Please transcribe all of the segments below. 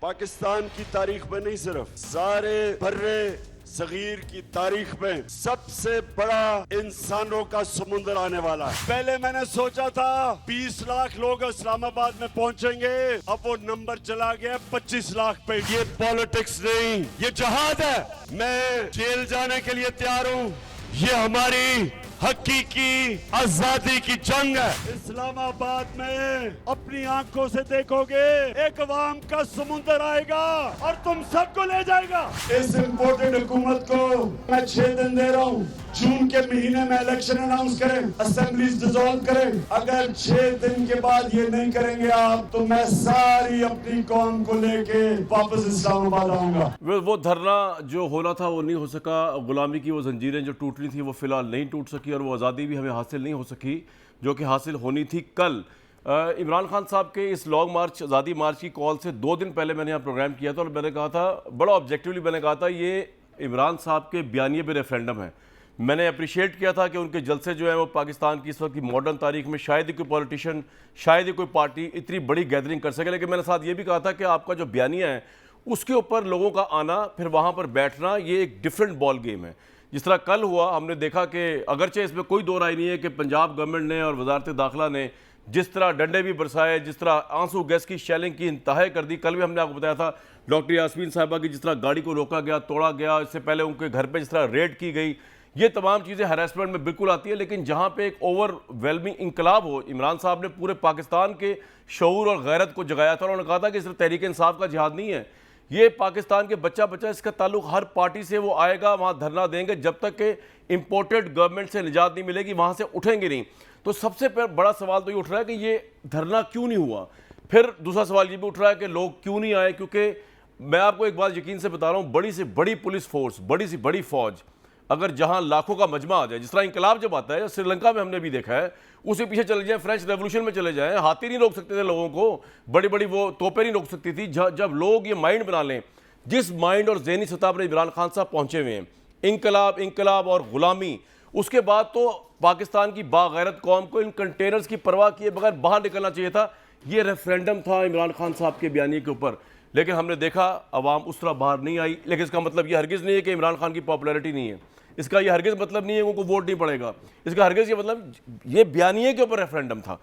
پاکستان کی تاریخ میں نہیں صرف سارے برے صغیر کی تاریخ میں سب سے بڑا انسانوں کا سمندر آنے والا ہے. پہلے میں نے سوچا تھا 20 لاکھ لوگ اسلام آباد میں پہنچیں گے, اب وہ نمبر چلا گیا 25 لاکھ پہ. یہ پالیٹکس نہیں, یہ جہاد ہے. میں جیل جانے کے لیے تیار ہوں. یہ ہماری حقیقی آزادی کی جنگ ہے. اسلام آباد میں اپنی آنکھوں سے دیکھو گے ایک عوام کا سمندر آئے گا اور تم سب کو لے جائے گا. اس امپورٹنٹ حکومت کو میں 6 دن دے رہا ہوں. جون کے مہینے میں الیکشن اناؤنس کریں, اسمبلیز ڈیزالو کریں. اگر 6 دن کے بعد یہ نہیں کریں گے آپ, تو میں ساری اپنی قوم کو لے کے واپس اسلام آباد آؤں گا. وہ دھرنا جو ہونا تھا وہ نہیں ہو سکا. غلامی کی وہ زنجیریں جو ٹوٹنی تھی وہ فی الحال نہیں ٹوٹ سکی, اور وہ آزادی بھی ہمیں حاصل نہیں ہو سکی جو کہ حاصل ہونی تھی. کل عمران خان صاحب کے اس لانگ مارچ, آزادی مارچ کی کال سے 2 دن پہلے میں نے یہاں پروگرام کیا تھا, اور میں نے کہا تھا بڑا آبجیکٹیولی, میں نے کہا تھا یہ عمران صاحب کے بیانیے پہ ریفرینڈم ہے. میں نے اپریشیٹ کیا تھا کہ ان کے جلسے جو ہیں وہ پاکستان کی اس وقت کی ماڈرن تاریخ میں شاید ہی کوئی پولیٹیشین, شاید ہی کوئی پارٹی اتنی بڑی گیدرنگ کر سکے. لیکن میں نے ساتھ یہ بھی کہا تھا کہ آپ کا جو بیانیہ ہے اس کے اوپر لوگوں کا آنا, پھر وہاں پر بیٹھنا, یہ ایک ڈیفرنٹ بال گیم ہے. جس طرح کل ہوا, ہم نے دیکھا کہ اگرچہ اس میں کوئی دو رائے نہیں ہے کہ پنجاب گورنمنٹ نے اور وزارت داخلہ نے جس طرح ڈنڈے بھی برسائے, جس طرح آنسو گیس کی شیلنگ کی انتہائی کر دی. کل بھی ہم نے آپ کو بتایا تھا ڈاکٹر یاسمین صاحبہ کی جس طرح گاڑی کو روکا گیا, توڑا گیا, اس سے پہلے ان کے گھر پہ جس طرح ریڈ کی گئی, یہ تمام چیزیں ہراسمنٹ میں بالکل آتی ہے. لیکن جہاں پہ ایک اوور ویلمنگ انقلاب ہو, عمران صاحب نے پورے پاکستان کے شعور اور غیرت کو جگایا تھا. انہوں نے کہا تھا کہ صرف تحریک انصاف کا جہاد نہیں ہے, یہ پاکستان کے بچہ اس کا تعلق ہر پارٹی سے, وہ آئے گا وہاں دھرنا دیں گے جب تک کہ امپورٹڈ گورنمنٹ سے نجات نہیں ملے گی, وہاں سے اٹھیں گے نہیں. تو سب سے بڑا سوال تو یہ اٹھ رہا ہے کہ یہ دھرنا کیوں نہیں ہوا. پھر دوسرا سوال یہ بھی اٹھ رہا ہے کہ لوگ کیوں نہیں آئے, کیونکہ میں آپ کو ایک بات یقین سے بتا رہا ہوں, بڑی سے بڑی پولیس فورس, بڑی سی بڑی فوج, اگر جہاں لاکھوں کا مجمع آ جائے, جس طرح انقلاب جب آتا ہے, سری لنکا میں ہم نے بھی دیکھا ہے, اسے پیچھے چلے جائیں, فرینچ ریولوشن میں چلے جائیں, ہاتھی نہیں روک سکتے تھے لوگوں کو, بڑی بڑی وہ توپیں نہیں روک سکتی تھی. جب لوگ یہ مائنڈ بنا لیں, جس مائنڈ اور ذہنی سطح پر عمران خان صاحب پہنچے ہوئے ہیں, انقلاب اور غلامی, اس کے بعد تو پاکستان کی باغیرت قوم کو ان کنٹینرز کی پرواہ کیے بغیر باہر نکلنا چاہیے تھا. یہ ریفرینڈم تھا عمران خان صاحب کے بیانیے کے اوپر, لیکن ہم نے دیکھا عوام اس طرح باہر نہیں آئی. لیکن اس کا مطلب یہ ہرگز نہیں ہے کہ عمران خان کی پاپولیرٹی نہیں ہے, اس کا یہ ہرگز مطلب نہیں ہے کہ ان کو ووٹ نہیں پڑے گا, اس کا ہرگز یہ مطلب, یہ بیانیے کے اوپر ریفرینڈم تھا.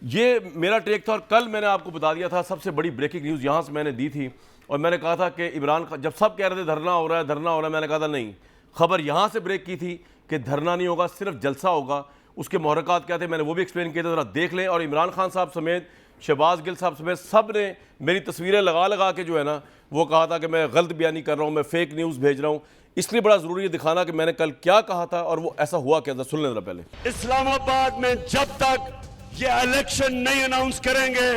یہ میرا ٹیک تھا. اور کل میں نے آپ کو بتا دیا تھا, سب سے بڑی بریکنگ نیوز یہاں سے میں نے دی تھی, اور میں نے کہا تھا کہ عمران خان, جب سب کہہ رہے تھے دھرنا ہو رہا ہے, میں نے کہا تھا نہیں, خبر یہاں سے بریک کی تھی کہ دھرنا نہیں ہوگا, صرف جلسہ ہوگا. اس کے محرکات کیا تھے میں نے وہ بھی ایکسپلین کیا تھا, ذرا دیکھ لیں. اور عمران خان صاحب سمیت, شہباز گل صاحب سمیت, سب نے میری تصویریں لگا کے جو ہے نا وہ کہا تھا کہ میں غلط بیانی کر رہا ہوں, میں فیک نیوز بھیج رہا ہوں. اس لیے بڑا ضروری ہے دکھانا کہ میں نے کل کیا کہا تھا اور وہ ایسا ہوا کیا تھا. سن لیں ذرا پہلے. اسلام آباد میں جب تک یہ الیکشن نہیں اناؤنس کریں گے,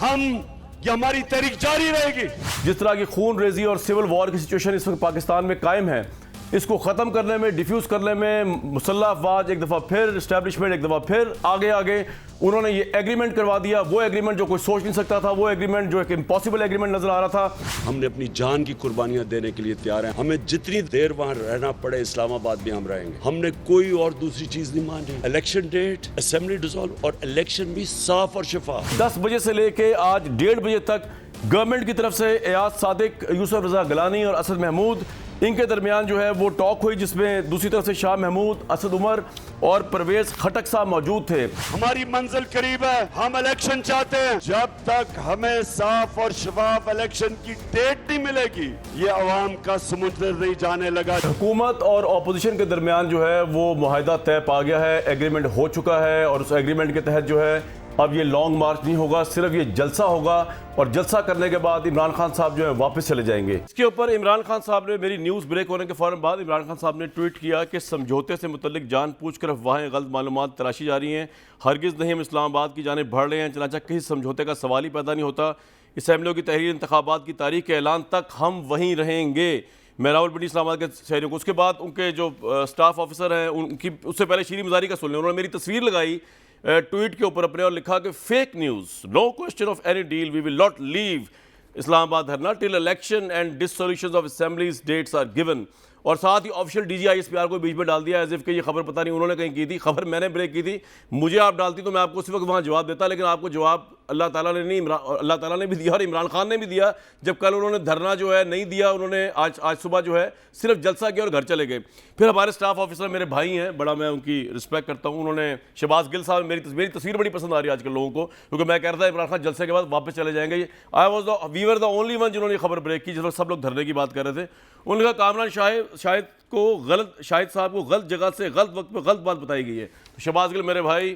یہ ہماری تحریک جاری رہے گی. جس طرح کی خون ریزی اور سول وار کی سچویشن اس وقت پاکستان میں قائم ہے, اس کو ختم کرنے میں, ڈیفیوز کرنے میں مسلح افواج ایک دفعہ پھر, اسٹیبلشمنٹ ایک دفعہ پھر آگے انہوں نے یہ ایگریمنٹ کروا دیا. وہ ایگریمنٹ جو کوئی سوچ نہیں سکتا تھا, وہ ایگریمنٹ جو ایک امپاسبل ایگریمنٹ نظر آ رہا تھا. ہم نے اپنی جان کی قربانیاں دینے کے لیے تیار ہیں. ہمیں جتنی دیر وہاں رہنا پڑے اسلام آباد میں ہم رہیں گے. ہم نے کوئی اور دوسری چیز نہیں مانی. الیکشن ڈیٹ, اسمبلی ڈیزالو, اور الیکشن بھی صاف اور شفاف. 10 بجے سے لے کے آج 1:30 بجے تک گورنمنٹ کی طرف سے ایاز صادق, یوسف رضا گیلانی اور اسد محمود, ان کے درمیان جو ہے وہ ٹاک ہوئی, جس میں دوسری طرف سے شاہ محمود, اسد عمر اور پرویز خٹک صاحب موجود تھے. ہماری منزل قریب ہے, ہم الیکشن چاہتے ہیں. جب تک ہمیں صاف اور شفاف الیکشن کی ڈیٹ نہیں ملے گی, یہ عوام کا سمندر نہیں جانے لگا. حکومت اور اپوزیشن کے درمیان جو ہے وہ معاہدہ طے پا گیا ہے, ایگریمنٹ ہو چکا ہے, اور اس ایگریمنٹ کے تحت جو ہے اب یہ لانگ مارچ نہیں ہوگا, صرف یہ جلسہ ہوگا, اور جلسہ کرنے کے بعد عمران خان صاحب جو ہے واپس چلے جائیں گے. اس کے اوپر عمران خان صاحب نے, میری نیوز بریک ہونے کے فوراً بعد عمران خان صاحب نے ٹویٹ کیا کہ سمجھوتے سے متعلق جان پوچھ کر افواہیں, غلط معلومات تراشی جا رہی ہیں. ہرگز نہیں ہم اسلام آباد کی جانب بڑھ رہے ہیں, چنانچہ کسی سمجھوتے کا سوال ہی پیدا نہیں ہوتا. اسمبلیوں کی تحریر انتخابات کی تاریخ کے اعلان تک ہم وہیں رہیں گے. میں راولپنڈی اسلام آباد کے شہریوں کو, اس کے بعد ان کے جو سٹاف آفیسر ہیں ان کی, اس سے پہلے شیریں مزاری کا سن لیں, انہوں نے میری تصویر لگائی ٹویٹ کے اوپر اپنے, اور لکھا کہ fake news, no question of any deal, we will not leave Islamabad dharna till election and dissolution of assemblies dates are given. اور ساتھ ہی official D G I S P R کو بیچ میں ڈال دیا ایز اف کہ یہ خبر پتہ نہیں انہوں نے کہیں کی تھی, خبر میں نے بریک کی تھی, مجھے آپ ڈالتی تو میں آپ کو اسی وقت وہاں جواب دیتا, لیکن آپ کو جواب اللہ تعالیٰ نے نہیں, اللہ تعالیٰ نے بھی دیا اور عمران خان نے بھی دیا. جب کل انہوں نے دھرنا جو ہے نہیں دیا, انہوں نے آج صبح جو ہے صرف جلسہ کیا اور گھر چلے گئے. پھر ہمارے اسٹاف آفیسر میرے بھائی ہیں, بڑا میں ان کی رسپیکٹ کرتا ہوں, انہوں نے شہباز گل صاحب, میری تصویر بڑی پسند آ رہی ہے آج کل لوگوں کو, کیونکہ میں کہہ رہا تھا عمران خان جلسے کے بعد واپس چلے جائیں گے. وی ور دا اونلی ون جنہوں نے یہ خبر بریک کی جس وقت سب لوگ دھرنے کی بات کر رہے تھے. ان کا کامران شاہد صاحب کو غلط جگہ سے غلط وقت پہ غلط بات بتائی گئی ہے. شہباز گل میرے بھائی,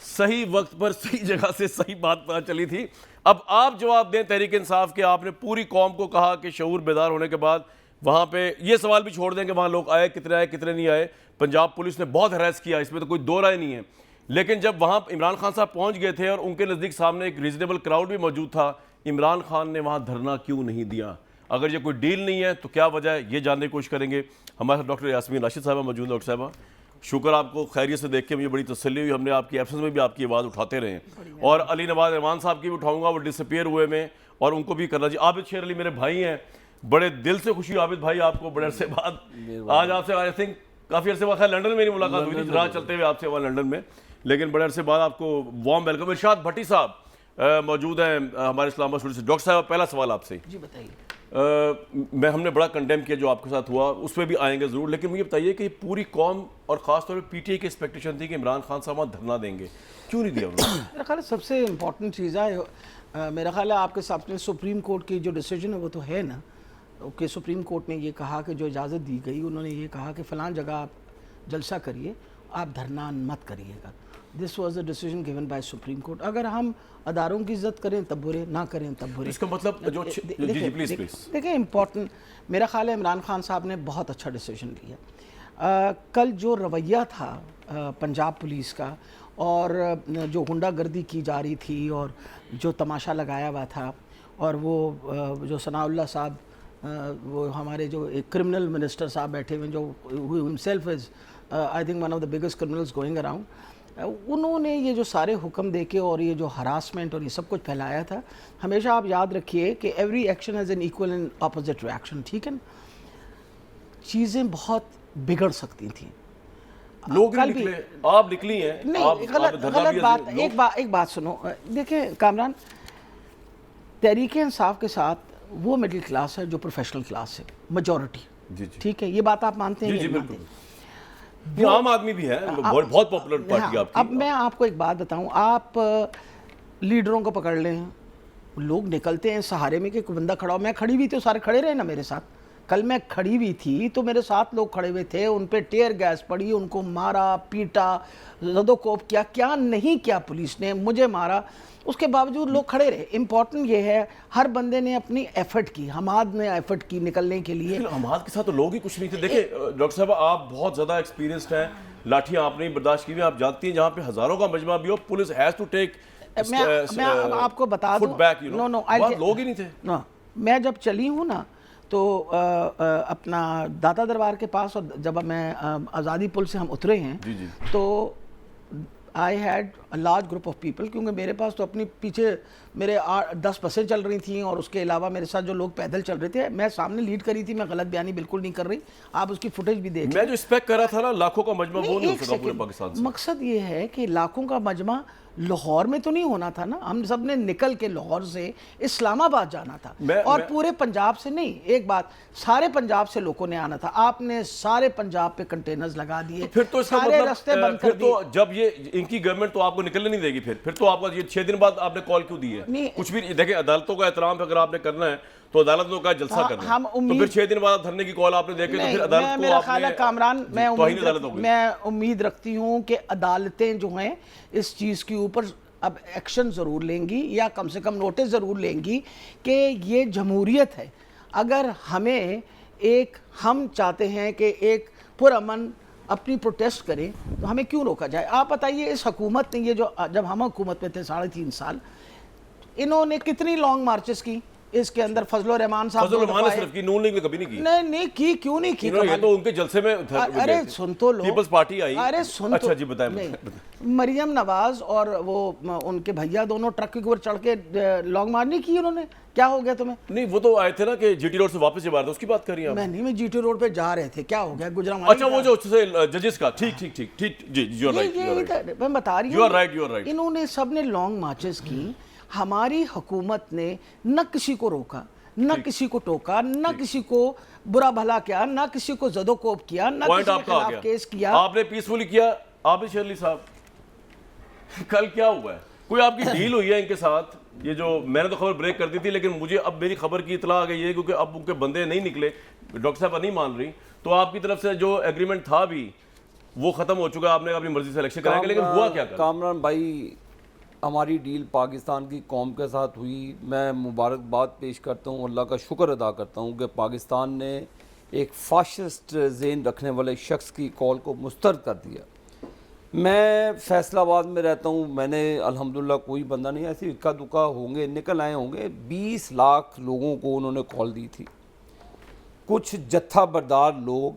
صحیح وقت پر صحیح جگہ سے صحیح بات پتہ چلی تھی. اب آپ جواب دیں تحریک انصاف کے, آپ نے پوری قوم کو کہا کہ شعور بیدار ہونے کے بعد وہاں پہ یہ سوال بھی چھوڑ دیں کہ وہاں لوگ آئے کتنے نہیں آئے. پنجاب پولیس نے بہت ہراس کیا, اس میں تو کوئی دو رائے نہیں ہے, لیکن جب وہاں عمران خان صاحب پہنچ گئے تھے اور ان کے نزدیک سامنے ایک ریزنیبل کراؤڈ بھی موجود تھا, عمران خان نے وہاں دھرنا کیوں نہیں دیا؟ اگر یہ کوئی ڈیل نہیں ہے تو کیا وجہ ہے, یہ جاننے کی کوشش کریں گے. ہمارے ڈاکٹر یاسمین راشد صاحبہ موجود ہیں. ڈاکٹر صاحبہ شکر آپ کو خیریت سے دیکھ کے مجھے بڑی تسلی ہوئی, ہم نے آپ کی ایبسنس میں بھی آپ کی آواز اٹھاتے رہے ہیں, اور علی نواز رحمان صاحب کی بھی اٹھاؤں گا, وہ ڈسپیئر ہوئے میں, اور ان کو بھی کرنا چاہیے. عابد شیر علی میرے بھائی ہیں, بڑے دل سے خوشی عابد بھائی آپ کو بڑے عرصے بعد, آج آپ سے آئی تھنک کافی عرصے بعد, خیر لنڈن میں میری ملاقات ہوئی تھی راہ چلتے ہوئے آپ سے وہاں لنڈن میں, لیکن بڑے عرصے بعد آپ کو وارم ویلکم. ارشاد بھٹی صاحب موجود ہیں ہمارے اسلام آباد سے. ڈاکٹر صاحب پہلا سوال آپ سے. جی بتائیے. ہم نے بڑا کنڈیم کیا جو آپ کے ساتھ ہوا, اس پہ بھی آئیں گے ضرور, لیکن مجھے بتائیے کہ پوری قوم اور خاص طور پہ پی ٹی آئی کی ایکسپیکٹیشن تھی کہ عمران خان صاحب وہاں دھرنا دیں گے, کیوں نہیں دیا انہوں نے؟ میرا خیال ہے سب سے امپورٹنٹ چیز ہے, میرا خیال ہے آپ کے سامنے سپریم کورٹ کی جو ڈیسیجن ہے وہ تو ہے نا, کہ سپریم کورٹ نے یہ کہا کہ جو اجازت دی گئی, انہوں نے یہ کہا کہ فلاں جگہ آپ جلسہ کریے, آپ دھرنا مت کریے گا. This was a decision given by supreme court. اگر ہم اداروں کی عزت کریں تب برے, نہ کریں تب برے. اس کا مطلب جو جی پلیز دیکھیں امپورٹنٹ, میرا خیال ہے عمران خان صاحب نے بہت اچھا ڈیسیجن لیا. کل جو رویہ تھا پنجاب پولیس کا, اور جو غنڈہ گردی کی جا رہی تھی, اور جو تماشا لگایا ہوا تھا, اور وہ جو ثناء اللہ صاحب, وہ ہمارے جو ایک کرمنل منسٹر صاحب بیٹھے ہوئے, جو himself is I think one of the biggest criminals going around, انہوں نے یہ جو سارے حکم دے کے اور یہ جو ہراسمنٹ اور یہ سب کچھ پھیلایا تھا. ہمیشہ آپ یاد رکھیے کہ every action has an equal and opposite reaction, ٹھیک ہے نا. چیزیں بہت بگڑ سکتی تھیں. لوگ نکلے, آپ نکلی ہیں, نہیں غلط بات. ایک بات سنو, دیکھیں کامران, تحریک انصاف کے ساتھ وہ مڈل کلاس ہے جو پروفیشنل کلاس ہے, میجورٹی, ٹھیک ہے, یہ بات آپ مانتے ہیں؟ جی بالکل. عام آدمی بھی ہے, بہت پاپولر پارٹی آپ کی. اب میں آپ کو ایک بات بتاؤں, آپ لیڈروں کو پکڑ لیں, لوگ نکلتے ہیں سہارے میں کہ کوئی بندہ کھڑا ہو. میں کھڑی ہوئی تھی, سارے کھڑے رہے نا میرے ساتھ. کل میں کھڑی ہوئی تھی تو میرے ساتھ لوگ کھڑے ہوئے تھے, ان پہ ٹیئر گیس پڑی, ان کو مارا پیٹا, زد و کوب کیا, کیا نہیں کیا پولیس نے, مجھے مارا, اس کے باوجود لوگ کھڑے رہے. امپورٹنٹ یہ ہے ہر بندے نے اپنی ایفرٹ کی, حماد نے ایفرٹ کی نکلنے کے لیے. حماد کے ساتھ تو لوگ ہی کچھ نہیں تھے. دیکھیں ڈاکٹر صاحب, آپ بہت زیادہ ایکسپیرینسڈ ہیں, لاٹھیاں آپ نے برداشت کی ہوئی, آپ جانتی ہیں جہاں پہ ہزاروں کا مجمع بھی ہو, پولیس ہیز ٹو ٹیک میں آپ کو بتا دوں, لوگ ہی نہیں تھے. میں جب چلی ہوں نا تو اپنا داتا دربار کے پاس, اور جب میں آزادی پل سے ہم اترے ہیں تو I had a large group of people, کیونکہ میرے پاس تو اپنی پیچھے میرے 10 بسیں چل رہی تھیں, اور اس کے علاوہ میرے ساتھ جو لوگ پیدل چل رہے تھے. میں سامنے لیڈ کری تھی, میں غلط بیانی بالکل نہیں کر رہی, آپ اس کی فوٹیج بھی دیکھ. میں جو ایکسپیکٹ کر رہا تھا نا, لاکھوں کا مجمع وہ نہیں ہو سکا پورے پاکستان سے. مقصد یہ ہے کہ لاکھوں کا مجمع لاہور میں تو نہیں ہونا تھا نا, ہم سب نے نکل کے لاہور سے اسلام آباد جانا تھا, اور پورے پنجاب سے نہیں. ایک بات, سارے پنجاب سے لوگوں نے آنا تھا, آپ نے سارے پنجاب پہ کنٹینرز لگا دیے, پھر تو اس کا سارے راستے بند کر دیے. تو جب یہ ان کی گورنمنٹ تو آپ کو نکلنے نہیں دے گی, پھر تو آپ کو یہ 6 دن بعد آپ نے کال کیوں دی ہے؟ کچھ بھی دیکھیں, عدالتوں کا احترام اگر آپ نے کرنا ہے تو عدالت نے کہا جلسہ کرنا ہے, تو پھر 6 دن بعد دھرنے کی کال آپ نے دے کے تو پھر عدالت کو میرا خیال ہے کامران, میں امید رکھتی ہوں کہ عدالتیں جو ہیں اس چیز کے اوپر اب ایکشن ضرور لیں گی, یا کم سے کم نوٹس ضرور لیں گی کہ یہ جمہوریت ہے. اگر ہم چاہتے ہیں کہ ایک پرامن اپنی پروٹیسٹ کریں تو ہمیں کیوں روکا جائے؟ آپ بتائیے, اس حکومت نے, یہ جو جب ہم حکومت میں تھے 3.5 سال, انہوں نے کتنی لانگ مارچز کی, اس کے اندر فضل الرحمان صاحب فضل الرحمان نے صرف کی، نون لیگ نے کبھی نہیں کی. نہیں کی، کیوں نہیں کی؟ یہ تو ان کے جلسے میں ارے سن تو لو، پیپلز پارٹی آئی. ارے سن تو. اچھا جی بتائیں. مریم نواز اور وہ ان کے بھیا دونوں ٹرک کے اوپر چڑھ کے لانگ مارچ نہیں کی انہوں نے، کیا ہو گیا تمہیں؟ نہیں وہ تو آئے تھے نا کہ جی ٹی روڈ سے واپس جب آ رہے تھے، اس کی بات کر رہی ہیں آپ؟ میں نہیں، میں جی ٹی روڈ پہ جا رہے تھے، کیا ہو گیا گجرانوالے؟ اچھا وہ جو ججز کا، ٹھیک ٹھیک ٹھیک ٹھیک جی یو آر رائٹ. میں بتا رہی You are ہوں right, you are right. انہوں نے سب نے لانگ مارچز کی، ہماری حکومت نے نہ کسی کو روکا، نہ کسی کو ٹوکا، نہ کسی کو برا بھلا کیا، نہ کسی کو زد و کوب کیا، نہ کسی کے خلاف کیس کیا. آپ نے پیسفلی کیا. آپ شیرلی صاحب کل کیا ہوا ہے؟ کوئی آپ کی ڈیل ہوئی ہے ان کے ساتھ؟ یہ جو میں نے تو خبر بریک کر دی تھی، لیکن مجھے اب میری خبر کی اطلاع آ گئی ہے کیونکہ اب ان کے بندے نہیں نکلے، ڈاکٹر صاحبہ نہیں مان رہی، تو آپ کی طرف سے جو ایگریمنٹ تھا بھی وہ ختم ہو چکا، آپ نے اپنی مرضی سے الیکشن کرائے گا. لیکن ہوا کیا؟ کامران بھائی ہماری ڈیل پاکستان کی قوم کے ساتھ ہوئی. میں مبارکباد پیش کرتا ہوں، اللہ کا شکر ادا کرتا ہوں کہ پاکستان نے ایک فاشسٹ ذہن رکھنے والے شخص کی کال کو مسترد کر دیا. میں فیصل آباد میں رہتا ہوں، میں نے الحمدللہ کوئی بندہ نہیں ایسی اکا دکا ہوں گے نکل آئے ہوں گے، 20 لاکھ لوگوں کو انہوں نے کال دی تھی. کچھ جتھا بردار لوگ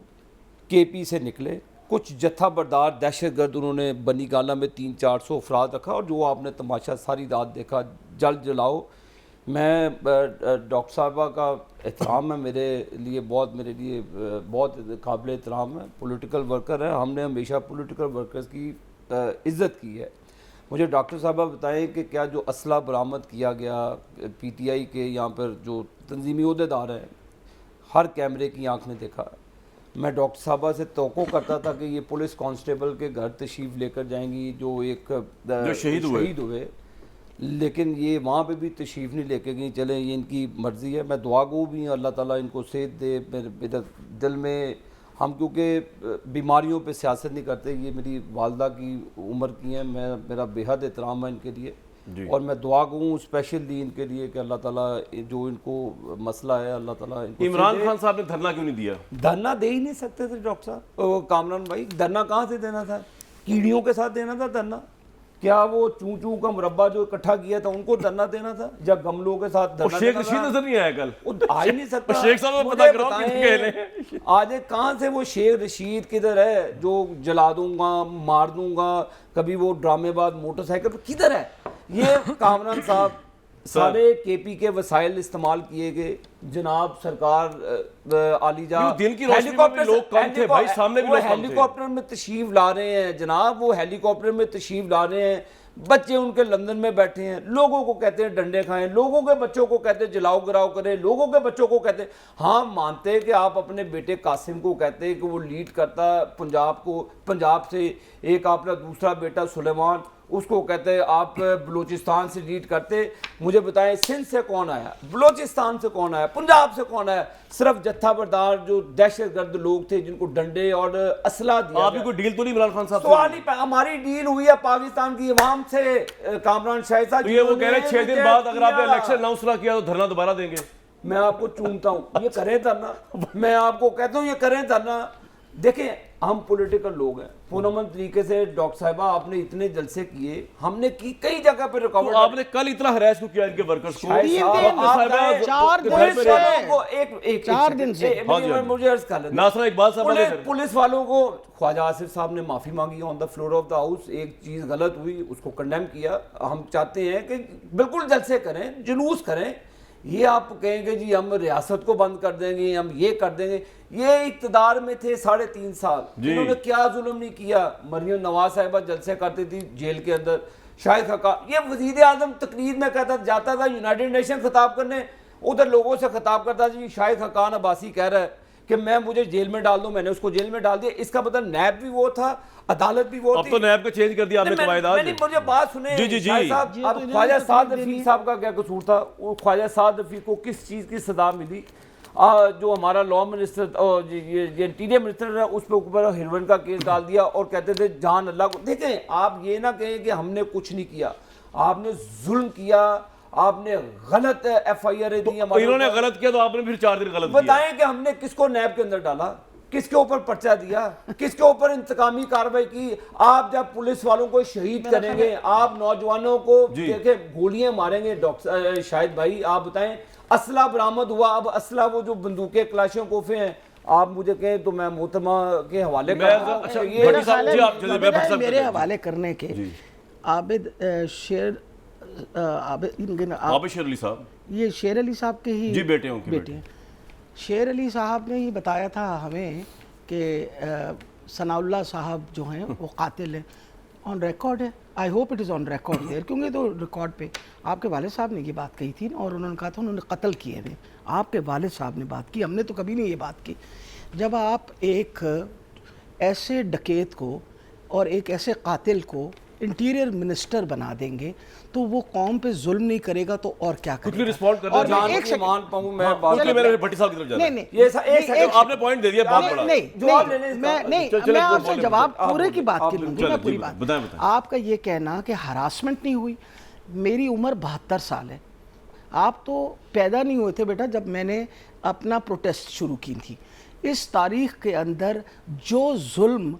کے پی سے نکلے، کچھ جتھا بردار دہشت گرد انہوں نے بنی گالا میں 300-400 افراد رکھا، اور جو آپ نے تماشا ساری رات دیکھا جل جلاؤ. میں ڈاکٹر صاحبہ کا احترام ہے، میرے لیے بہت قابل احترام ہے، پولیٹیکل ورکر ہے، ہم نے ہمیشہ پولیٹیکل ورکرز کی عزت کی ہے. مجھے ڈاکٹر صاحبہ بتائیں کہ کیا جو اسلحہ برآمد کیا گیا پی ٹی آئی کے یہاں پر جو تنظیمی عہدیدار ہیں، ہر کیمرے کی آنکھ نے دیکھا. میں ڈاکٹر صاحبہ سے توقع کرتا تھا کہ یہ پولیس کانسٹیبل کے گھر تشریف لے کر جائیں گی جو ایک شہید ہوئے، لیکن یہ وہاں پہ بھی تشریف نہیں لے کے گئی. چلیں یہ ان کی مرضی ہے، میں دعا گو بھی ہوں، اللہ تعالیٰ ان کو صحت دے. میرے دل میں ہم کیونکہ بیماریوں پہ سیاست نہیں کرتے، یہ میری والدہ کی عمر کی ہیں، میرا بے حد احترام ہے ان کے لیے، اور میں دعا گو ہوں اسپیشلی ان کے لیے کہ اللہ تعالیٰ جو ان کو مسئلہ ہے اللہ تعالیٰ ان کو. عمران خان صاحب نے دھرنا کیوں نہیں دیا؟ دھرنا دے ہی نہیں سکتے تھے ڈاکٹر صاحب. کامران بھائی دھرنا کہاں سے دینا تھا؟ کیڑیوں کے ساتھ دینا تھا دھرنا؟ کیا وہ چوں چوں کا مربع جو اکٹھا کیا تھا ان کو دھرنا دینا تھا؟ یا گملوں کے ساتھ دھرنا شیخ رشید نظر نہیں آیا کل؟ وہ آ ہی نہیں سکتا. شیخ صاحب پتہ کرو آج کہاں سے وہ شیخ رشید کدھر ہے جو جلا دوں گا مار دوں گا، کبھی وہ ڈرامے بعد موٹر سائیکل کدھر ہے؟ یہ کامران صاحب سارے کے پی کے وسائل استعمال کیے گئے. جناب سرکار عالی جا ہیلی کاپٹر میں تشریف لا رہے ہیں، جناب وہ ہیلی کاپٹر میں تشریف لا رہے ہیں، بچے ان کے لندن میں بیٹھے ہیں، لوگوں کو کہتے ہیں ڈنڈے کھائیں، لوگوں کے بچوں کو کہتے ہیں جلاؤ گراؤ کریں، لوگوں کے بچوں کو کہتے ہیں. ہاں مانتے ہیں کہ آپ اپنے بیٹے قاسم کو کہتے ہیں کہ وہ لیڈ کرتا پنجاب کو، پنجاب سے ایک آپ کا دوسرا بیٹا سلیمان اس کو کہتے ہیں آپ بلوچستان سے لیڈ کرتے. مجھے بتائیں سندھ سے کون آیا، بلوچستان سے کون آیا، پنجاب سے کون آیا؟ صرف جتھا بردار جو دہشت گرد لوگ تھے جن کو ڈنڈے اور اسلحہ دیا. آپ کی کوئی ڈیل تو نہیں عمران خان صاحب سے؟ سوال ہی ہماری ڈیل ہوئی ہے پاکستان کی عوام سے. کامران شاہ صاحب یہ وہ کہہ رہے ہیں 6 دن بعد اگر آپ نے الیکشن اناؤنس نہ کیا تو دھرنا دوبارہ دیں گے. میں آپ کو چونتا ہوں یہ کریں دھرنا، میں آپ کو کہتا ہوں یہ کریں دھرنا. دیکھیں ہم پولیٹیکل لوگ ہیں، پرامن طریقے سے ڈاکٹر صاحبہ آپ نے اتنے جلسے کیے، ہم نے کی کئی جگہ پہ ریکارڈ. آپ نے کل اتنا ہراس کو کیا ان کے ورکرز کو؟ 4 دن سے مجھے عرض کر لیں ناصر اقبال صاحب پولیس والوں کو. خواجہ آصف صاحب نے معافی مانگی on the floor of the house, ایک چیز غلط ہوئی اس کو کنڈیم کیا. ہم چاہتے ہیں کہ بالکل جلسے کریں، جلوس کریں. یہ آپ کہیں گے جی ہم ریاست کو بند کر دیں گے، ہم یہ کر دیں گے. یہ اقتدار میں تھے 3.5 سال، انہوں نے کیا ظلم نہیں کیا. مریم نواز صاحبہ جلسے کرتی تھی جیل کے اندر، شاہد خاقان یہ وزیر اعظم تقریر میں کہتا جاتا تھا یونائیٹڈ نیشن خطاب کرنے، ادھر لوگوں سے خطاب کرتا جی شاہد خاقان عباسی کہہ رہا ہے کہ مجھے جیل میں ڈال دوں، میں نے اس کو جیل میں ڈال دیا. اس کا مطلب نیب بھی وہ تھا، عدالت بھی وہ تھی. اب تو نیب کا چینج کر دیا آپ نے قواعدات. مجھے بات سنیں شاہد صاحب، اب خواجہ سعد رفیق صاحب کا کیا قصور تھا؟ خواجہ سعد رفیق کو کس چیز کی سزا ملی؟ جو ہمارا لا منسٹر انٹیریئر منسٹر ہے اس پہ اوپر ہیروئن کا کیس ڈال دیا اور کہتے تھے جان اللہ کو. دیکھیں آپ یہ نہ کہیں کہ ہم نے کچھ نہیں کیا، آپ نے ظلم کیا، آپ نے غلط ایف آئی آر دی. انہوں نے غلط کیا تو آپ نے پھر 4 دن غلط کیا. بتائیں کہ ہم نے کس کو نیب کے اندر ڈالا، کس کے اوپر پرچہ دیا، کس کے اوپر انتقامی کارروائی کی؟ آپ جب پولیس والوں کو شہید کریں گے، آپ نوجوانوں کو دیکھیں گولیاں ماریں گے. ڈاکٹر شاہد بھائی آپ بتائیں اسلحہ برآمد ہوا. اب اسلحہ وہ جو بندوقیں کلاشوں کوفے ہیں آپ مجھے کہیں تو میں محترمہ کے حوالے اچھا بھٹی صاحب جی آپ جلدی میں بھٹی صاحب میرے حوالے کرنے کے عابد شیر عابد شیر علی صاحب یہ شیر علی صاحب کے ہی جی بیٹے ہیں ان کے بیٹے ہیں. شیر علی صاحب نے یہ بتایا تھا ہمیں کہ ثناء اللہ صاحب جو ہیں وہ قاتل ہیں. آن ریکارڈ ہے, I hope it is on record there, کیونکہ تو ریکارڈ پہ آپ کے والد صاحب نے یہ بات کہی تھی اور انہوں نے کہا تھا انہوں نے قتل کیے ہیں. آپ کے والد صاحب نے بات کی, ہم نے تو کبھی نہیں یہ بات کی. جب آپ ایک ایسے ڈکیت کو اور ایک ایسے قاتل کو انٹیریئر منسٹر بنا دیں گے تو وہ قوم پہ ظلم نہیں کرے گا تو اور کیا کرے گا. رسپونڈ اور کرنا میں ایک سیکنڈ مان پاؤں میں میں بھٹی صاحب کی طرف جانا نہیں ہے. آپ نے پوائنٹ دے دیا بہت بڑا. میں آپ سے جواب پورے کی بات کی لوں گی, میں پوری بات. آپ کا یہ کہنا کہ ہراسمنٹ نہیں ہوئی, میری عمر 72 سال ہے, آپ تو پیدا نہیں ہوئے تھے بیٹا جب میں نے اپنا پروٹیسٹ شروع کی تھی. اس تاریخ کے اندر جو ظلم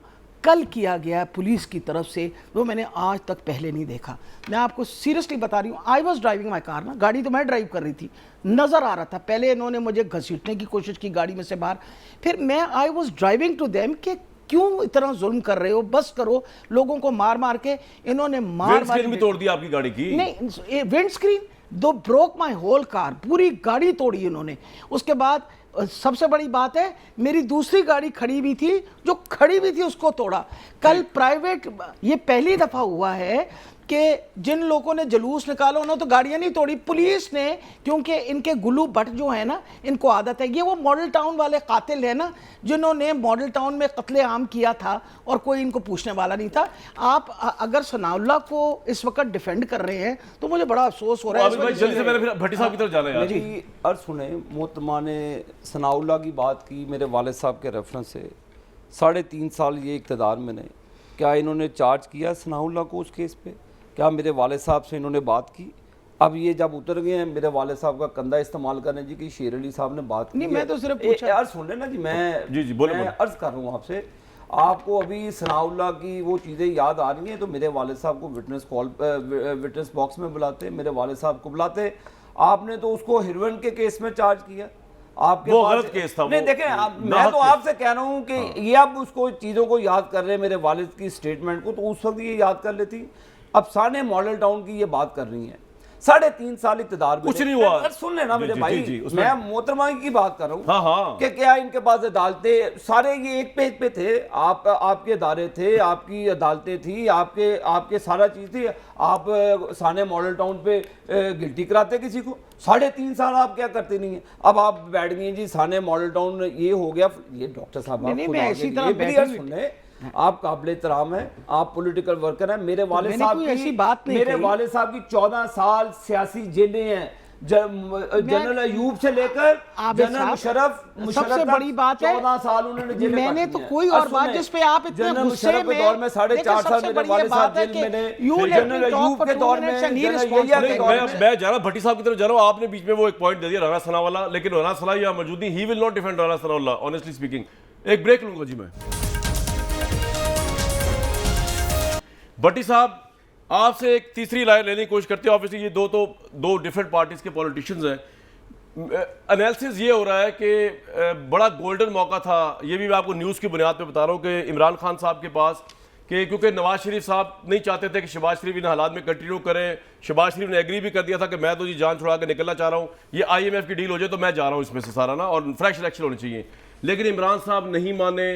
کل کیا گیا ہے پولیس کی طرف سے وہ میں نے آج تک پہلے نہیں دیکھا. میں آپ کو سیریسلی بتا رہی ہوں, آئی واز ڈرائیونگ مائی کار, نا گاڑی تو میں ڈرائیو کر رہی تھی, نظر آ رہا تھا. پہلے انہوں نے مجھے گھسیٹنے کی کوشش کی گاڑی میں سے باہر, پھر میں I was driving to them کہ کیوں اتنا ظلم کر رہے ہو, بس کرو. لوگوں کو مار مار کے انہوں نے مار مار بھی توڑ دیا آپ کی گاڑی کی. نہیں, windscreen do broke my whole car, پوری گاڑی توڑی انہوں نے. اس کے بعد سب سے بڑی بات ہے میری دوسری گاڑی کھڑی بھی تھی, جو کھڑی بھی تھی اس کو توڑا. کل پرائیویٹ, یہ پہلی دفعہ ہوا ہے کہ جن لوگوں نے جلوس نکالا انہوں نے تو گاڑیاں نہیں توڑی, پولیس نے, کیونکہ ان کے گلو بٹ جو ہے نا ان کو عادت ہے, یہ وہ ماڈل ٹاؤن والے قاتل ہیں نا جنہوں نے ماڈل ٹاؤن میں قتل عام کیا تھا اور کوئی ان کو پوچھنے والا نہیں تھا. آپ اگر ثناء اللہ کو اس وقت ڈیفینڈ کر رہے ہیں تو مجھے بڑا افسوس ہو رہا ہے. جلدی سے میں بھٹی صاحب کی طرف جانا ہے. میری عرض سنیں, محترمہ نے ثناء اللہ کی بات کی میرے والد صاحب کے ریفرنس سے. 3.5 سال یہ اقتدار میں نے, کیا انہوں نے چارج کیا ثناء اللہ کو اس کیس پہ؟ کیا میرے والد صاحب سے انہوں نے بات کی؟ اب یہ جب اتر گئے ہیں میرے والد صاحب کا کندھا استعمال کرنے جی کہ شیر علی صاحب نے بات کی. نہیں, میں تو صرف پوچھا. عرض سن لیں نا جی, میں عرض کر رہا ہوں آپ سے, آپ کو ابھی ثناء اللہ کی وہ چیزیں یاد آ رہی ہیں تو میرے والد صاحب کو وٹنس باکس میں بلاتے, میرے والد صاحب کو بلاتے. آپ نے تو اس کو ہیروئن کے کیس میں چارج کیا. آپ کے وہ غلط کیس تھا. نہیں دیکھیں, میں تو آپ سے کہہ رہا ہوں کہ یہ اب اس کو چیزوں کو یاد کر رہے ہیں میرے والد کی سٹیٹمنٹ کو, تو اس وقت یہ یاد کر لیتی. اب سانے ماڈل ٹاؤن کی یہ بات کر رہی ہیں, 3.5 سال اقتدار میں کچھ نہیں ہوا. سن لینا میرے بھائی, میں محترمہ کی بات کر رہا ہوں کہ کیا ان کے پاس عدالتیں سارے یہ ایک پیج پہ تھے. آپ کے ادارے تھے, آپ کی عدالتیں تھی, آپ کے سارا چیز تھی. آپ سانے ماڈل ٹاؤن پہ گلٹی کراتے کسی کو. 3.5 سال آپ کیا کرتے نہیں ہیں. اب آپ بیٹھ گئے جی سانے ماڈل ٹاؤن یہ ہو گیا. یہ ڈاکٹر صاحب آپ قابل احترام ہیں, آپ پولیٹیکل ورکر ہیں. میرے والد صاحب کی 14 سال سیاسی جیلیں ہیں, جنرل ایوب سے لے کر جنرل مشرف سب سے بڑی بات ہے 14 سال انہوں نے جیلیں. میں نے تو کوئی اور بات جس پہ آپ اتنے غصے میں, دور میں 4.5 سال میرے والد صاحب جیل میں نے, جنرل ایوب کے دور میں, میں جا رہا بھٹی صاحب کی طرف جا رہا ہوں. آپ نے بیچ میں وہ ایک پوائنٹ دے دیا رانا ثناء والا, لیکن رانا ثناء یہاں موجود نہیں. He will not defend Rana Sanaullah honestly speaking. ایک بریک لوں گا جی میں. بھٹی صاحب آپ سے ایک تیسری رائے لینے کی کوشش کرتے ہیں. آبویسلی یہ دو ڈیفرنٹ پارٹیز کے پولیٹیشنز ہیں. انالیسس یہ ہو رہا ہے کہ بڑا گولڈن موقع تھا, یہ بھی میں آپ کو نیوز کی بنیاد پہ بتا رہا ہوں, کہ عمران خان صاحب کے پاس, کہ کیونکہ نواز شریف صاحب نہیں چاہتے تھے کہ شہباز شریف ان حالات میں کنٹینیو کریں. شہباز شریف نے ایگری بھی کر دیا تھا کہ میں تو جی جان چھڑا کے نکلنا چاہ رہا ہوں, یہ IMF کی ڈیل ہو جائے تو میں جا رہا ہوں اس میں سے سارا نا, اور فریش الیکشن ہونی چاہیے. لیکن عمران صاحب نہیں مانے,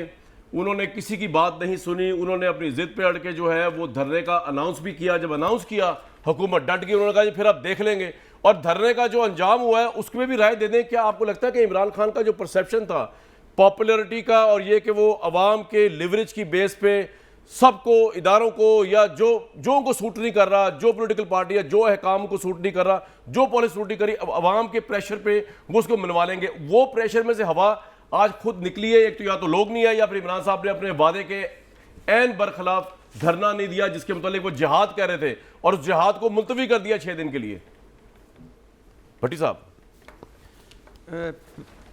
انہوں نے کسی کی بات نہیں سنی. انہوں نے اپنی ضد پہ اڑ کے جو ہے وہ دھرنے کا اناؤنس بھی کیا. جب اناؤنس کیا حکومت ڈٹ گئی, انہوں نے کہا جی پھر آپ دیکھ لیں گے. اور دھرنے کا جو انجام ہوا ہے اس میں بھی رائے دے دیں. کیا آپ کو لگتا ہے کہ عمران خان کا جو پرسیپشن تھا پاپولرٹی کا, اور یہ کہ وہ عوام کے لیوریج کی بیس پہ سب کو, اداروں کو, یا جو ان کو سوٹ نہیں کر رہا, جو پولیٹیکل پارٹی ہے جو احکام کو سوٹ نہیں کر رہا, جو پالیسی سوٹ نہیں کری, عوام کے پریشر پہ وہ اس کو منوا لیں گے. وہ پریشر میں سے ہوا آج خود نکلی ہے. ایک تو یا تو لوگ نہیں آئے, یا پھر عمران صاحب نے اپنے وعدے کے عین برخلاف دھرنا نہیں دیا جس کے متعلق وہ جہاد کہہ رہے تھے, اور اس جہاد کو ملتوی کر دیا 6 دن کے لیے. بھٹی صاحب,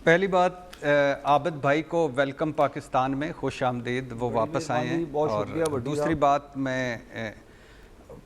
پہلی بات عابد بھائی کو ویلکم پاکستان میں, خوش آمدید, وہ واپس آئے ہیں. اور دوسری بات, میں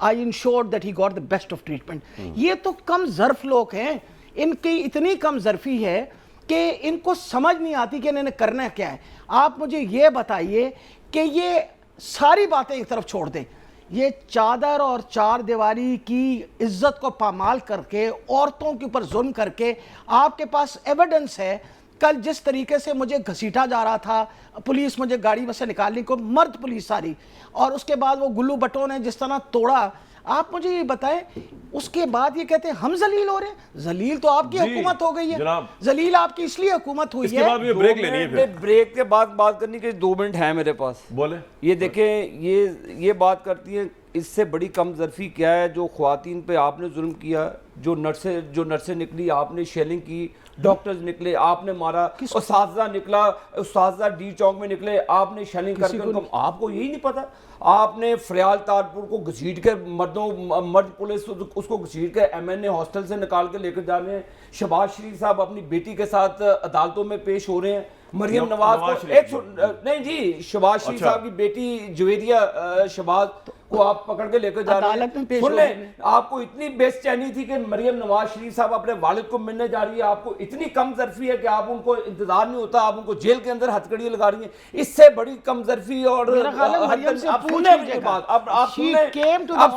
I ensured that he got the best of treatment. یہ تو کم ظرف لوگ ہیں, ان کی اتنی کم ظرفی ہے کہ ان کو سمجھ نہیں آتی کہ انہیں کرنا کیا ہے. آپ مجھے یہ بتائیے کہ یہ ساری باتیں ایک طرف چھوڑ دیں, یہ چادر اور چار دیواری کی عزت کو پامال کر کے, عورتوں کے اوپر ظلم کر کے, آپ کے پاس ایویڈنس ہے. کل جس طریقے سے مجھے گھسیٹا جا رہا تھا, پولیس مجھے گاڑی میں سے نکالنے کو, مرد پولیس ساری, اور اس کے بعد وہ گلو بٹوں نے جس طرح توڑا, آپ مجھے یہ بتائیں, اس کے بعد یہ کہتے ہیں ہم ذلیل ہو رہے ہیں. ذلیل تو آپ کی حکومت ہو گئی ہے, ذلیل آپ کی اس لیے حکومت ہوئی ہے. بریک لینی ہے پھر. بریک کے بعد بات کرنے کے 2 منٹ ہیں میرے پاس. بولے. یہ دیکھیں, یہ بات کرتی ہیں, اس سے بڑی کم ظرفی کیا ہے. جو خواتین پہ آپ نے ظلم کیا, جو نرسیں نکلی آپ نے شیلنگ کی, ڈاکٹرز نکلے آپ نے مارا, اساتذہ نکلا, اساتذہ ڈی چوک میں نکلے آپ نے شیلنگ کر کے, آپ کو یہی نہیں پتا. آپ نے فریال تارپور کو گھسیٹ کے مرد پولیس اس کو گھسیٹ کے ایم این اے ہاسٹل سے نکال کے لے کر جا رہے ہیں. شہباز شریف صاحب اپنی بیٹی کے ساتھ عدالتوں میں پیش ہو رہے ہیں. مریم نواز کو نہیں جی, شہباز شریف صاحب کی بیٹی جویریہ شہباز کو آپ پکڑ کے لے کر جا رہے ہیں. سن لیں, آپ کو اتنی بے چینی تھی کہ مریم نواز شریف صاحب اپنے والد کو ملنے جا رہی ہے, آپ کو اتنی کم ظرفی ہے کہ آپ ان کو انتظار نہیں ہوتا, آپ ان کو جیل کے اندر ہتھکڑیاں لگا رہی ہیں. اس سے بڑی کم ظرفی اور آپ سن لیں بات, آپ سن لیں, آپ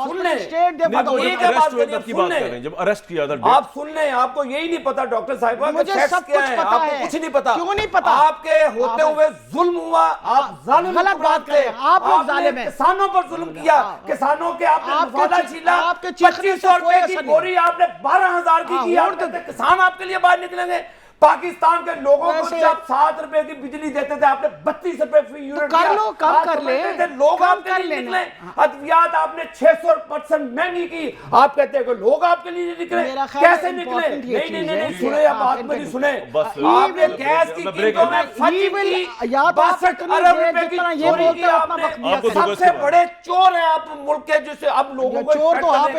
سن لیں, آپ کو یہی نہیں پتا ڈاکٹر صاحبہ کیا ہے, آپ کو کچھ نہیں پتا. کیوں نہیں پتا؟ آپ کے ہوتے ہوئے ظلم ہوا, آپ ظالم بات کریں, آپ نے کسانوں پر ظلم کیا, کسانوں کے آپ نے مفادہ چھیلا, 2500 روپے کی بوری آپ نے 12,000 کی کی, آپ کہتے کسان آپ کے لیے باہر نکلیں گے. پاکستان کے لوگوں کو جب 7 روپے کی بجلی دیتے تھے آپ نے 32 روپے فی یونٹ کر لو, کم کر لیں, لوگ آپ کے لیے نکلیں. ادویات آپ نے 600% مہنگی کی, آپ کہتے ہیں کہ لوگ آپ کے لیے نکلیں, کیسے نکلیں؟ نہیں سنیں, آپ بات میری سنیں. آپ نے گیس کی قیمتوں میں فٹی کی 62 ارب روپے کی چوری کی, آپ نے سب سے بڑے چور ہیں آپ ملک کے, جسے اب لوگوں کو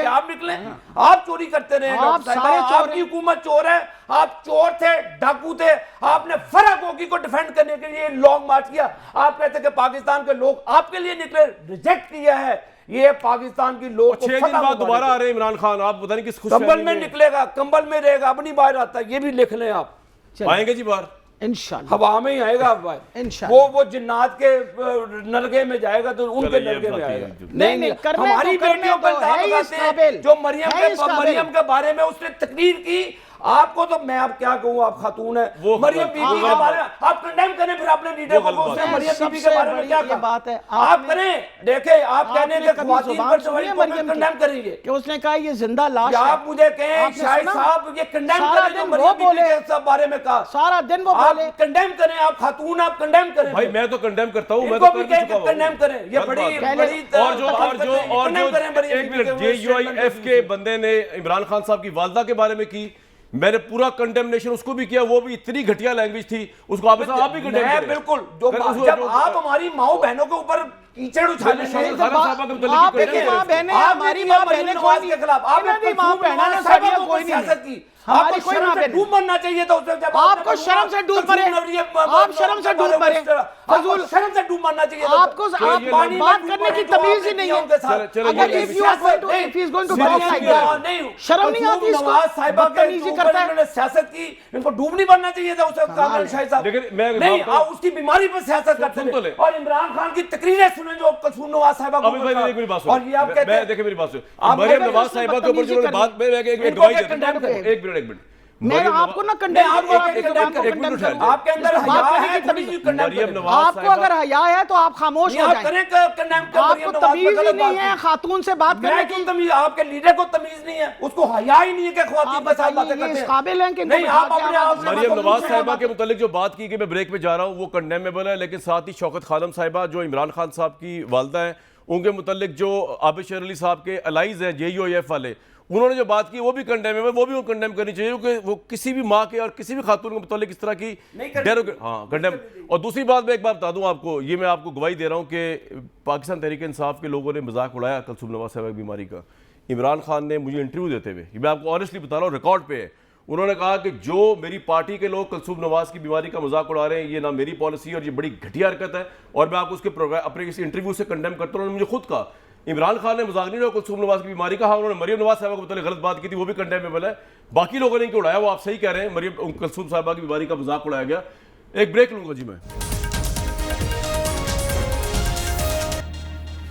آپ نکلیں, آپ چوری کرتے رہے. آپ کی حکومت چور ہے, آپ چور تھے, ڈاکو تھے, آپ نے فرق ہوگی کو ڈیفینڈ کرنے کے لیے لانگ مارچ کیا. آپ کہتے کہ پاکستان کے لوگ آپ کے لیے نکلے, ریجیکٹ کیا ہے. یہ پاکستان کی لوگ 6 دن بعد دوبارہ آ رہے ہیں عمران خان, آپ پتہ نہیں کس خوش کمبل میں نکلے گا, کمبل میں رہے گا, اب نہیں باہر آتا. یہ بھی لکھ لیں آپ. آئیں گے جی باہر انشاءاللہ, ہوا میں ہی آئے گا باہر. وہ جنات کے نلگے میں جائے گا تو ان کے نلگے میں آئے گا. نہیں, ہماری بیٹیوں پر الزام لگاتے ہیں جو مریم کے بارے میں اس نے تقریر کی. آپ کو تو میں آپ کیا کہوں, آپ خاتون ہیں, مریم بی بی کے بارے میں آپ کنڈیم کریں, پھر اپنے لیڈر کو اس نے مریم بی بی کے بارے میں کیا کہا آپ کریں. دیکھیں, آپ کہنے کہ خواتین پر چوری کو کنڈیم کریں گے, کہ اس نے کہا یہ زندہ لاش ہے. آپ مجھے کہیں شاہد صاحب یہ کنڈیم کریں جو مریم بی بی کے بارے میں کہا, سارا دن وہ بولے. آپ کنڈیم کریں, آپ خاتون آپ کنڈیم کریں. بھائی میں تو کنڈیم کرتا ہوں, میں تو کر چکا ہوں. کنڈیم کریں, یہ بڑی اور جو ایک منٹ JUIF کے بندے نے عمران خان صاحب کی والدہ کے بارے میں کی, میں نے پورا کنڈیمنیشن اس کو بھی کیا, وہ بھی اتنی گھٹیا لینگویج تھی, اس کو آپ بھی کنڈیم کریں. بالکل, جب آپ ہماری ماؤں بہنوں کے اوپر کیچڑ اچھالنے آپ کی ماں بہنیں, ہماری ماں بہنیں کوئی نہیں, کے خلاف آپ نے ماں بہنوں نے کوئی سیاست کی. ہماری کوئی ماں بہن ڈوب مرنا چاہیے تھا, آپ کو شرم سے ڈوب مرے, آپ شرم سے ڈوب مرے, فضول شرم سے ڈوب مرنا چاہیے تھا. آپ کو بات کرنے کی تمیز ہی نہیں ہے. اگر if he is going to talk like that, شرم نہیں آتی اس کو, بدتمیزی کرتا ہے. انہوں نے سیاست کی, ان کو ڈوب نہیں مرنا چاہیے تھا اس وقت کامران شاہد صاحب. نہیں, آپ اس کی بیماری پر سیاست کرتے تھے. اور عمران خان کی تقریریں سنیں جو کلثوم نواز صاحبہ کو, اور یہ آپ کہتے ہیں, دیکھیں میری بات سنیں, مریم نواز صاحبہ کے اوپر جو بات, میں ایک گواہی دیتا ہوں, ایک منٹ میں آپ کو نہ کنڈیم کروں, آپ کے اندر حیا ہے, آپ کو اگر حیا ہے تو آپ خاموش ہو جائیں. آپ کو تمیز ہی نہیں ہے خاتون سے بات کرنے کی, آپ کے لیڈر کو تمیز نہیں ہے, اس کو حیا ہی نہیں ہے کہ خواتین کے ساتھ باتیں کرتے ہیں. قابل ہیں کہ مریم نواز صاحبہ کے متعلق جو بات کی کہ میں بریک پہ جا رہا ہوں وہ کنڈیمیبل ہے, لیکن ساتھ ہی شوکت خانم صاحبہ جو عمران خان صاحب کی والدہ ہیں, ان کے متعلق جو عابد شیر علی صاحب کے الائز ہیں JUIF والے, انہوں نے جو بات کی وہ بھی کنڈیم ہے, وہ بھی کنڈیم کرنی چاہیے, کیونکہ وہ کسی بھی ماں کے اور کسی بھی خاتون کے متعلق اس طرح کی ہاں کنڈیم. اور دوسری بات میں ایک بات بتا دوں آپ کو, یہ میں آپ کو گواہی دے رہا ہوں کہ پاکستان تحریک انصاف کے لوگوں نے مذاق اڑایا کلثوم نواز صاحبہ کی بیماری کا. عمران خان نے مجھے انٹرویو دیتے ہوئے, یہ میں آپ کو آنیسٹلی بتا رہا ہوں, ریکارڈ پہ ہے, انہوں نے کہا کہ جو میری پارٹی کے لوگ کلثوم نواز کی بیماری کا مذاق اڑا رہے ہیں یہ نہ میری پالیسی ہے اور یہ بڑی گھٹیا حرکت ہے, اور میں آپ کو اس کے اپنے اس انٹرویو سے کنڈیم کرتا ہوں. انہوں نے مجھے خود کہا عمران خان نے مذاق نہیں اڑایا کلثوم نواز کی بیماری کا. ہاں انہوں نے مریم نواز صاحبہ کو متعلق غلط بات کی تھی, وہ بھی کنڈیمیبل ہے. باقی لوگوں نے ان کو اڑایا, وہ آپ صحیح کہہ رہے ہیں, مریم کلثوم صاحبہ کی بیماری کا مذاق اڑایا گیا. ایک بریک لوں گا جی میں.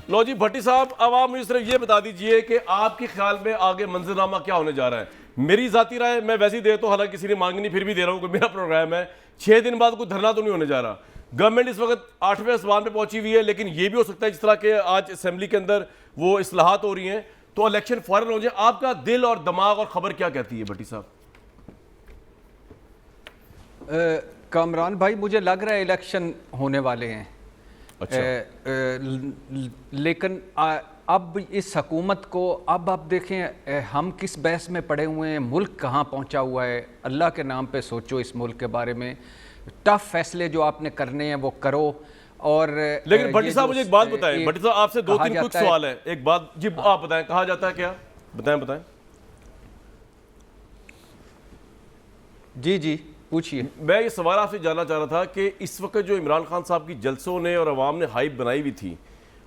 لو جی بھٹی صاحب, عوام مجھے صرف یہ بتا دیجئے کہ آپ کے خیال میں آگے منظرنامہ کیا ہونے جا رہا ہے. میری ذاتی رائے میں ویسے ہی دیتا ہوں, حالانکہ کسی نے مانگی نہیں, پھر بھی دے رہا ہوں کہ میرا پروگرام ہے. 6 دن بعد کوئی دھرنا تو نہیں ہونے جا رہا. گورنمنٹ اس وقت 8ویں اسمان پہ پہنچی ہوئی ہے, لیکن یہ بھی ہو سکتا ہے جس طرح کہ آج اسمبلی کے اندر وہ اصلاحات ہو رہی ہیں تو الیکشن فوراً ہو جائے. آپ کا دل اور دماغ اور خبر کیا کہتی ہے بھٹی صاحب؟ کامران بھائی مجھے لگ رہا ہے الیکشن ہونے والے ہیں. لیکن اب اس حکومت کو اب آپ دیکھیں ہم کس بحث میں پڑے ہوئے ہیں, ملک کہاں پہنچا ہوا ہے. اللہ کے نام پہ سوچو اس ملک کے بارے میں, ٹف فیصلے جو آپ نے کرنے ہیں وہ کرو. اور لیکن بھٹی صاحب مجھے ایک بات بتائیں, بھٹی صاحب آپ سے 2-3 کچھ سوال ہیں. ایک بات جی آپ بتائیں, کہا جاتا ہے کیا, بتائیں. جی پوچھئے. میں یہ سوال آپ سے جاننا چاہ رہا تھا کہ اس وقت جو عمران خان صاحب کی جلسوں نے اور عوام نے ہائپ بنائی ہوئی تھی,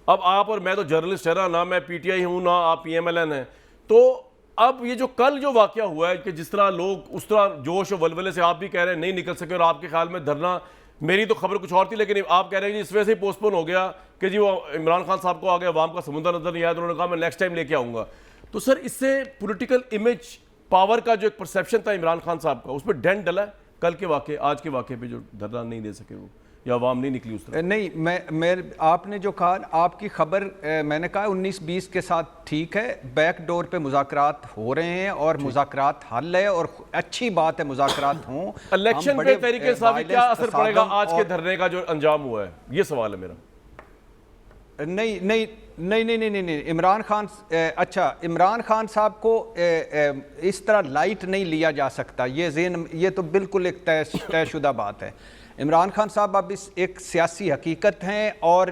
اب آپ اور میں تو جرنلسٹ ہے نہ میں پی ٹی آئی ہوں نہ آپ پی ایم ایل این ہیں, تو اب یہ جو کل جو واقعہ ہوا ہے کہ جس طرح لوگ اس طرح جوش و ولولے سے آپ بھی کہہ رہے ہیں نہیں نکل سکے, اور آپ کے خیال میں دھرنا, میری تو خبر کچھ اور تھی لیکن آپ کہہ رہے ہیں کہ اس وجہ سے ہی پوسٹ پون ہو گیا کہ جی وہ عمران خان صاحب کو آگے عوام کا سمندر نظر نہیں آیا, تو انہوں نے کہا میں نیکسٹ ٹائم لے کے آؤں گا. تو سر اس سے پولیٹیکل امیج پاور کا جو ایک پرسیپشن تھا عمران خان صاحب کا, اس پہ ڈینٹ ڈلا ہے کل کے واقعے, آج کے واقعے پہ جو دھرنا نہیں دے سکے وہ, یا عوام نہیں نکلی اس طرح؟ نہیں, میں آپ نے جو کہا, آپ کی خبر میں نے کہا 19-20 کے ساتھ ٹھیک ہے, بیک ڈور پہ مذاکرات ہو رہے ہیں اور مذاکرات حل ہے اور اچھی بات ہے مذاکرات ہوں. الیکشن پہ تحریک انصاف کیا اثر پڑے گا آج کے دھرنے کا جو انجام ہوا ہے, یہ سوال ہے میرا. نہیں عمران خان, اچھا عمران خان صاحب کو اس طرح لائٹ نہیں لیا جا سکتا, یہ تو بالکل ایک طے شدہ بات ہے. عمران خان صاحب اب اس ایک سیاسی حقیقت ہیں اور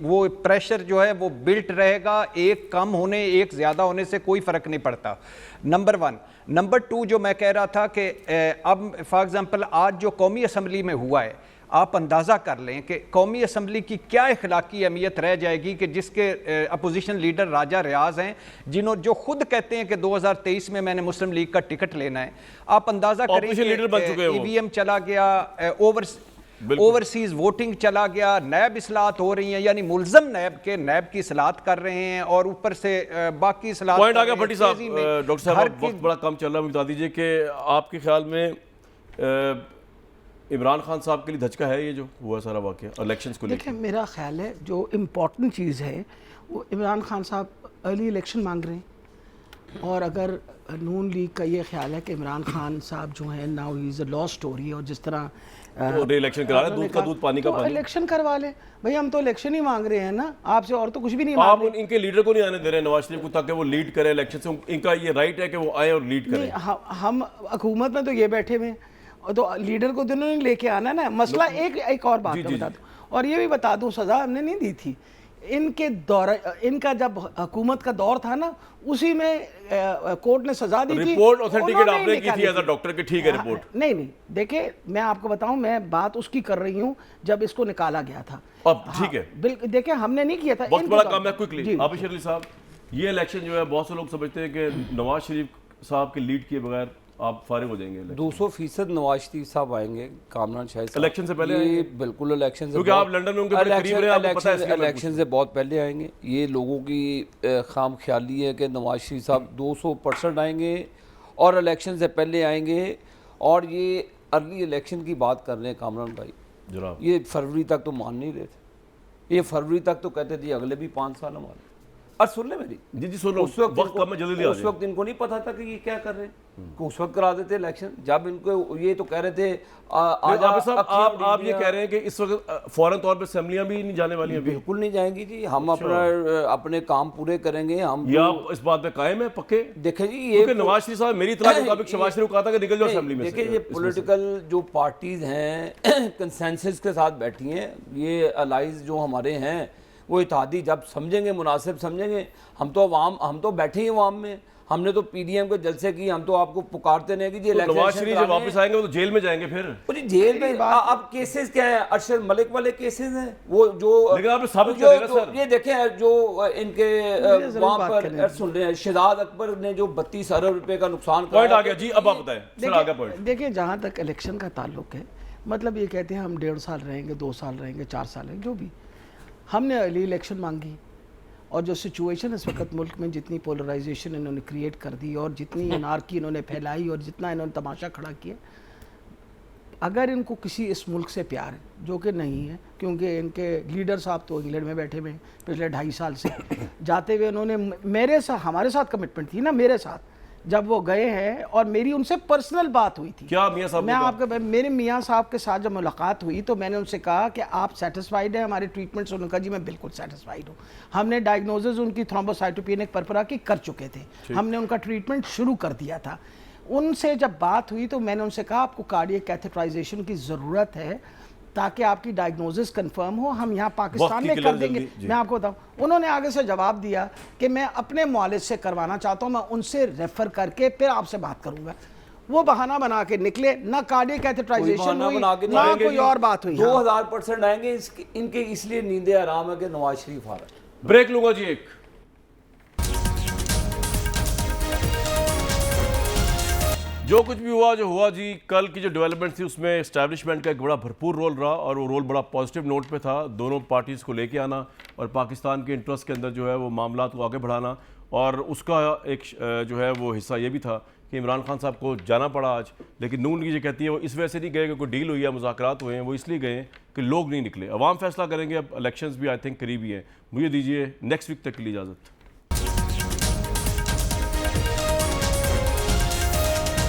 وہ پریشر جو ہے وہ بلٹ رہے گا, ایک کم ہونے ایک زیادہ ہونے سے کوئی فرق نہیں پڑتا. نمبر 1. نمبر 2 جو میں کہہ رہا تھا کہ اب فار ایگزامپل آج جو قومی اسمبلی میں ہوا ہے, آپ اندازہ کر لیں کہ قومی اسمبلی کی کیا اخلاقی اہمیت رہ جائے گی کہ جس کے اپوزیشن لیڈر راجہ ریاض ہیں, جو خود کہتے ہیں کہ 2023 میں میں نے مسلم لیگ کا ٹکٹ لینا ہے. آپ اندازہ کریں کہ ای وی ایم چلا گیا, اوورسیز ووٹنگ چلا گیا, نیب اصلاحات ہو رہی ہیں, یعنی ملزم نیب کی اصلاحات کر رہے ہیں اور اوپر سے باقی اصلاحات. پوائنٹ آ گیا بھٹی صاحب. ڈاکٹر صاحب وقت بڑا کم چل رہا ہے, بتا دیجئے کہ آپ کے خیال میں عمران خان صاحب کے لیے دھچکا ہے یہ جو ہوا سارا واقعہ الیکشنز کو لے کے؟ دیکھیں میرا خیال ہے جو امپورٹنٹ چیز ہے وہ عمران خان صاحب ارلی الیکشن مانگ رہے ہیں, اور اگر نون لیگ کا یہ خیال ہے کہ عمران خان صاحب جو ہیں now he is a law story, اور جس طرح ری الیکشن کرا رہے ہیں, دودھ کا دودھ پانی کا پانی, الیکشن کروا لیں بھائی, ہم تو الیکشن ہی مانگ رہے ہیں نا, آپ سے اور تو کچھ بھی نہیں آپ مانگ رہے. ان کے لیڈر کو نہیں آنے دے رہے ہیں نواز شریف کو تاکہ وہ لیڈ کرے الیکشن سے, ان کا یہ رائٹ ہے کہ وہ آئے اور لیڈ کریں. ہم حکومت میں تو یہ بیٹھے ہوئے ہیں, تو لیڈر کو دونوں نے لے کے آنا نا. مسئلہ ایک اور بات بتا دوں, اور یہ بھی بتا دوں, سزا ہم نے نہیں دی تھی. ان کا جب حکومت کا دور تھا نا, اسی میں کورٹ نے سزا دی تھی. رپورٹ اوتھینٹیکیٹ آپ نے کی تھی ایز اے ڈاکٹر کہ ٹھیک ہے رپورٹ. نہیں دیکھیں میں آپ کو بتاؤں, میں بات اس کی کر رہی ہوں جب اس کو نکالا گیا تھا. اب ٹھیک ہے, بالکل دیکھیں ہم نے نہیں کیا تھا. وقت بڑا کم ہے, کوئکلی عابد شیر علی صاحب, یہ الیکشن جو ہے بہت سے لوگ سمجھتے ہیں کہ نواز شریف صاحب کے لیڈ کیے بغیر آپ فارغ ہو جائیں گے. 200% نواز شریف صاحب آئیں گے, کامران شاہد صاحب الیکشن سے پہلے یہ بالکل الیکشن سے, کیونکہ آپ لنڈن میں ان کے بڑے قریب رہے, آپ کو پتہ ہے اس لیے الیکشن سے بہت پہلے آئیں گے. یہ لوگوں کی خام خیالی ہے کہ نواز شریف صاحب 200% آئیں گے اور الیکشن سے پہلے آئیں گے, اور یہ ارلی الیکشن کی بات کر رہے ہیں کامران بھائی. جناب یہ فروری تک تو مان نہیں رہے تھے, یہ فروری تک تو کہتے تھے اگلے بھی 5 سال ہمارے. اور سن لیں میری, جی سن لو, وقت کم ہے, جلدی اس وقت ان کو نہیں پتا تھا کہ یہ کیا کر رہے ہیں, کہ اس وقت کرا دیتے الیکشن. جب ان کو یہ تو کہہ رہے تھے آپ یہ کہہ رہے ہیں کہ اس وقت فوراً طور پہ اسمبلیاں بھی نہیں جانے والی ہیں؟ بالکل نہیں جائیں گی جی, ہم اپنے کام پورے کریں گے. ہم یا اس بات پہ قائم ہے پکے؟ دیکھیں جی, یہ نواز شریف صاحب میری اطلاع کے مطابق شہباز شریف کو کہا تھا کہ نکل جاؤ اسمبلی میں سے. دیکھیں یہ پولیٹیکل جو پارٹیز ہیں کنسنسس کے ساتھ بیٹھی ہیں, یہ الائز جو ہمارے ہیں وہ اتحادی جب سمجھیں گے, مناسب سمجھیں گے. ہم تو بیٹھے ہیں عوام میں, ہم نے تو پی ڈی ایم کے جلسے کی, ہم تو آپ کو پکارتے نہیں کہ جی نواز شریف جب واپس آئیں گے وہ تو جیل میں جائیں گے پھر. جیل میں اب کیسز کیا ہے, ارشد ملک والے کیسز ہیں وہ جو, لیکن آپ نے ثابت کر دیا سر. یہ دیکھیں جو ان کے وہاں پر سن رہے ہیں, شہزاد اکبر نے جو 32 ارب روپے کا نقصان پوائنٹ آ گیا جی, اب آپ بتائیں سر آگے پوائنٹ. دیکھیں جہاں تک الیکشن کا تعلق ہے, مطلب یہ کہتے ہیں ہم 1.5 سال رہیں گے, 2 سال رہیں گے, 4 سال رہیں گے, جو بھی. ہم نے ارلی الیکشن مانگی, اور جو سچویشن اس وقت ملک میں جتنی پولرائزیشن انہوں نے کریٹ کر دی, اور جتنی انارکی انہوں نے پھیلائی, اور جتنا انہوں نے تماشا کھڑا کیا, اگر ان کو کسی اس ملک سے پیار ہے, جو کہ نہیں ہے, کیونکہ ان کے لیڈر صاحب تو انگلینڈ میں بیٹھے ہوئے ہیں پچھلے 2.5 سال سے, جاتے ہوئے انہوں نے میرے ساتھ, ہمارے ساتھ کمٹمنٹ تھی نا میرے ساتھ, جب وہ گئے ہیں, اور میری ان سے پرسنل بات ہوئی تھی. کیا میاں صاحب میں آپ کے, میرے میاں صاحب کے ساتھ جب ملاقات ہوئی تو میں نے ان سے کہا کہ آپ سیٹسفائیڈ ہیں ہمارے ٹریٹمنٹ سے؟ انہوں نے کہا جی میں بالکل سیٹسفائیڈ ہوں. ہم نے ڈائگنوزز ان کی تھرومبوسائٹوپینک پرپرا کی کر چکے تھے, ہم نے ان کا ٹریٹمنٹ شروع کر دیا تھا. ان سے جب بات ہوئی تو میں نے ان سے کہا آپ کو کارڈیک کیتھیٹرائزیشن کی ضرورت ہے تاکہ آپ کی ڈائگنوزس کنفرم ہو, ہم یہاں پاکستان میں کر دیں گے. میں آپ کو بتاؤں, انہوں نے آگے سے جواب دیا کہ میں اپنے معالج سے کروانا چاہتا ہوں, میں ان سے ریفر کر کے پھر آپ سے بات کروں گا. وہ بہانہ بنا کے نکلے, نہ کارڈیک کیتھیٹرائزیشن ہوئی, نہ کوئی اور بات ہوئی. 2000% آئیں گے ان کے, اس لیے نیندیں آرام ہے کہ نواز شریف آ رہا ہے. بریک لوں گا جی ایک. جو کچھ بھی ہوا جی, کل کی جو ڈیولپمنٹ تھی اس میں اسٹیبلشمنٹ کا ایک بڑا بھرپور رول رہا, اور وہ رول بڑا پازیٹیو نوٹ پہ تھا. دونوں پارٹیز کو لے کے آنا اور پاکستان کے انٹرسٹ کے اندر جو ہے وہ معاملات کو آگے بڑھانا, اور اس کا ایک جو ہے وہ حصہ یہ بھی تھا کہ عمران خان صاحب کو جانا پڑا آج. لیکن نون لیگ جو کہتی ہے وہ اس وجہ سے نہیں گئے کہ کوئی ڈیل ہوئی ہے, مذاکرات ہوئے ہیں, وہ اس لیے گئے ہیں کہ لوگ نہیں نکلے. عوام فیصلہ کریں گے, اب الیکشنز بھی آئی تھنک قریب ہی ہیں. مجھے دیجیے نیکسٹ ویک تک کے لیے اجازت.